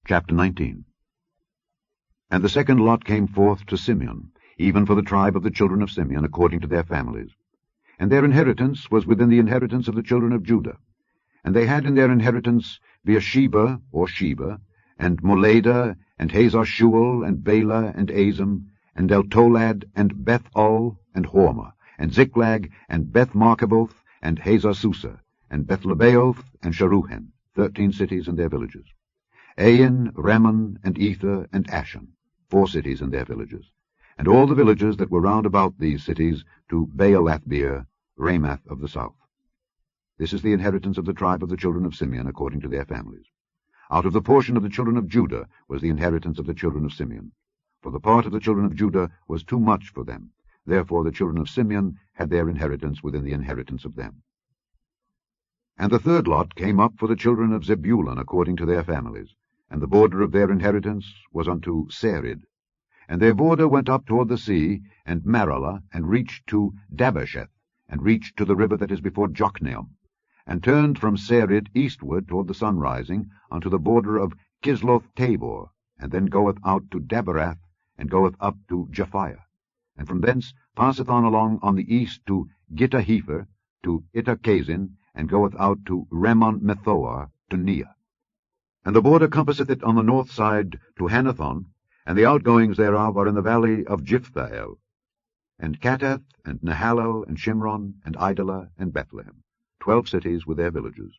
Chapter 19. And the second lot came forth to Simeon, even for the tribe of the children of Simeon, according to their families. And their inheritance was within the inheritance of the children of Judah. And they had in their inheritance Beersheba, or Sheba, and Moladah, and Hazar-Shual, and Bela, and Azim, and Eltolad, and Beth-ul, and Hormah, and Ziklag, and Beth-Marcaboth, and Hazar-Susa, and Beth-Lebaoth, and Sharuhen, 13 cities and their villages. Ain, Rammon, and Ether, and Ashan, 4 cities and their villages, and all the villages that were round about these cities to Baalathbeer, Ramath of the south. This is the inheritance of the tribe of the children of Simeon, according to their families. Out of the portion of the children of Judah was the inheritance of the children of Simeon. For the part of the children of Judah was too much for them. Therefore the children of Simeon had their inheritance within the inheritance of them. And the third lot came up for the children of Zebulun, according to their families. And the border of their inheritance was unto Sarid. And their border went up toward the sea, and Maralah, and reached to Dabasheth, and reached to the river that is before Jokneam, and turned from Sarid eastward toward the sunrising, unto the border of Kisloth-Tabor, and then goeth out to Daberath, and goeth up to Japhiah, and from thence passeth on along on the east to Gittahepher, to Ittachazin, and goeth out to Rammon-Methoar, to Neah. And the border compasseth it on the north side to Hanathon, and the outgoings thereof are in the valley of Jiphthahel, and Kattath, and Nahalal, and Shimron, and Idalah, and Bethlehem, 12 cities with their villages.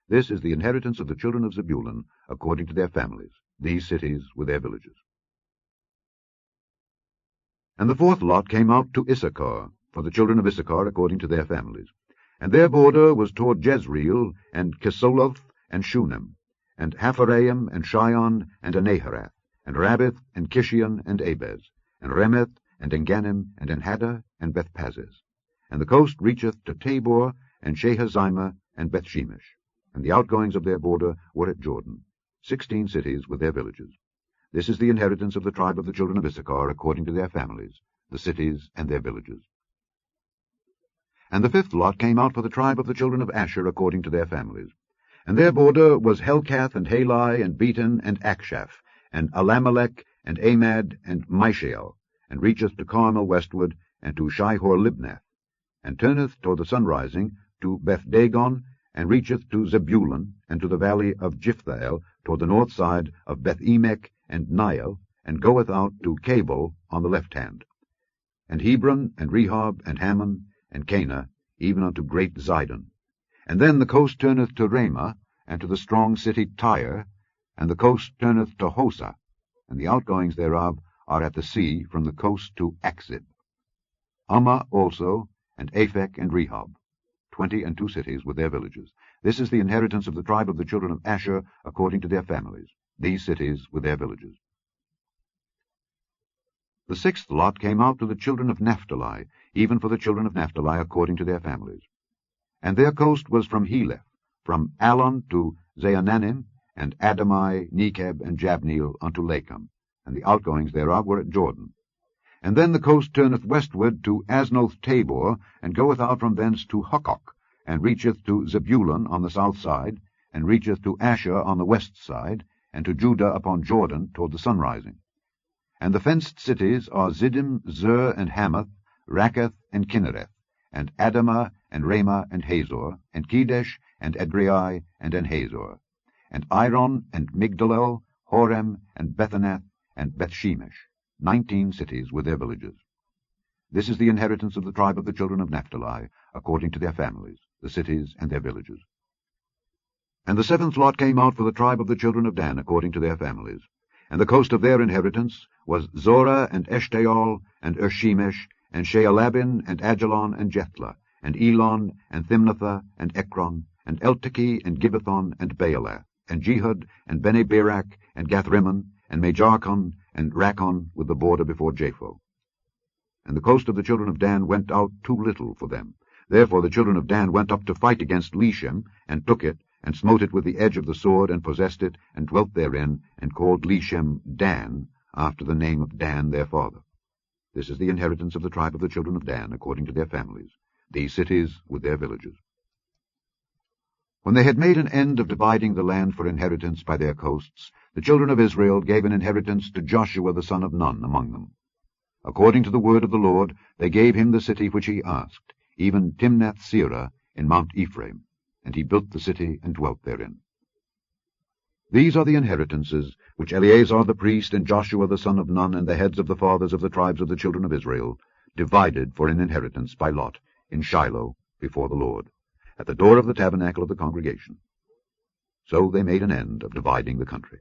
This is the inheritance of the children of Zebulun, according to their families, these cities with their villages. And the fourth lot came out to Issachar, for the children of Issachar, according to their families. And their border was toward Jezreel, and Kesoloth, and Shunem, and Hapharaim, and Shion, and Anaharath, and Rabbith, and Kishion, and Abez, and Remeth, and Engannim, and Enhaddah, and Bethpazzez. And the coast reacheth to Tabor, and Shahazimah, and Bethshemesh. And the outgoings of their border were at Jordan, 16 cities with their villages. This is the inheritance of the tribe of the children of Issachar, according to their families, the cities and their villages. And the fifth lot came out for the tribe of the children of Asher, according to their families. And their border was Helkath, and Halai, and Beton, and Akshaph, and Alamelech, and Amad, and Mishael, and reacheth to Carmel westward, and to Shihor-Libnath, and turneth toward the sunrising to Beth-Dagon, and reacheth to Zebulun, and to the valley of Jiphthahel, toward the north side of Beth-Emek and Niel, and goeth out to Cabul on the left hand, and Hebron, and Rehob, and Hammon, and Cana, even unto great Zidon. And then the coast turneth to Ramah, and to the strong city Tyre, and the coast turneth to Hosah, and the outgoings thereof are at the sea from the coast to Akzib. Ummah also, and Aphek, and Rehob, 22 cities with their villages. This is the inheritance of the tribe of the children of Asher, according to their families, these cities with their villages. The sixth lot came out to the children of Naphtali, even for the children of Naphtali, according to their families. And their coast was from Heleph, from Allon to Zaanannim, and Adamai, Nekeb, and Jabneel unto Lachem, and the outgoings thereof were at Jordan. And then the coast turneth westward to Aznoth-Tabor, and goeth out from thence to Hukkok, and reacheth to Zebulun on the south side, and reacheth to Asher on the west side, and to Judah upon Jordan toward the sunrising. And the fenced cities are Ziddim, Zer, and Hamath, Rakkath, and Kinnereth, and Adamah, and Ramah, and Hazor, and Kedesh, and Edrei, and Enhazor, and Iron, and Migdalel, Horem, and Bethanath, and Bethshemesh, 19 cities with their villages. This is the inheritance of the tribe of the children of Naphtali, according to their families, the cities and their villages. And the seventh lot came out for the tribe of the children of Dan, according to their families. And the coast of their inheritance was Zorah, and Eshtaol, and Ershemesh, and Shaalabin, and Ajalon, and Jethlah, and Elon, and Thimnathah, and Ekron, and Eltekeh, and Gibbethon, and Baalath, and Jehud, and Bene-Berak, and Gathrimmon, and Majarkon, and Rakkon, with the border before Japho. And the coast of the children of Dan went out too little for them. Therefore the children of Dan went up to fight against Leshem, and took it, and smote it with the edge of the sword, and possessed it, and dwelt therein, and called Leshem Dan, after the name of Dan their father. This is the inheritance of the tribe of the children of Dan, according to their families, these cities with their villages. When they had made an end of dividing the land for inheritance by their coasts, the children of Israel gave an inheritance to Joshua the son of Nun among them. According to the word of the Lord, they gave him the city which he asked, even Timnath-serah in Mount Ephraim, and he built the city and dwelt therein. These are the inheritances which Eleazar the priest and Joshua the son of Nun and the heads of the fathers of the tribes of the children of Israel divided for an inheritance by lot in Shiloh before the Lord, at the door of the tabernacle of the congregation. So they made an end of dividing the country.